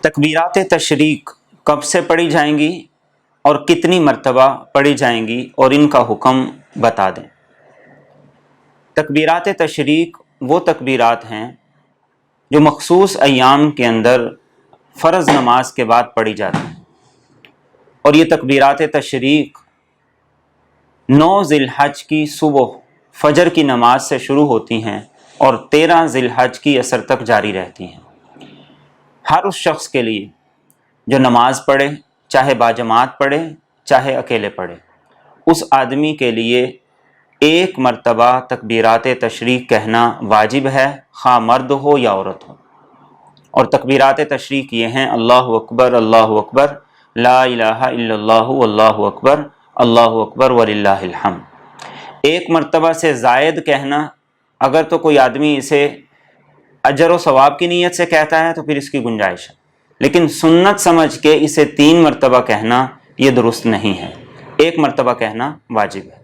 تکبیرات تشریق کب سے پڑھی جائیں گی اور کتنی مرتبہ پڑھی جائیں گی اور ان کا حکم بتا دیں۔ تکبیرات تشریق وہ تکبیرات ہیں جو مخصوص ایام کے اندر فرض نماز کے بعد پڑھی جاتی ہیں، اور یہ تکبیرات تشریق 9 ذی الحج کی صبح فجر کی نماز سے شروع ہوتی ہیں اور 13 ذی الحج کی عصر تک جاری رہتی ہیں۔ ہر اس شخص کے لیے جو نماز پڑھے، چاہے باجماعت پڑھے چاہے اکیلے پڑھے، اس آدمی کے لیے ایک مرتبہ تکبیرات تشریق کہنا واجب ہے، خواہ مرد ہو یا عورت ہو۔ اور تکبیرات تشریق یہ ہیں: اللہ اکبر، لا الہ الا اللہ واللہ اکبر وللہ الحمد۔ ایک مرتبہ سے زائد کہنا، اگر تو کوئی آدمی اسے اجر و ثواب کی نیت سے کہتا ہے تو پھر اس کی گنجائش ہے، لیکن سنت سمجھ کے اسے 3 مرتبہ کہنا یہ درست نہیں ہے، ایک مرتبہ کہنا واجب ہے۔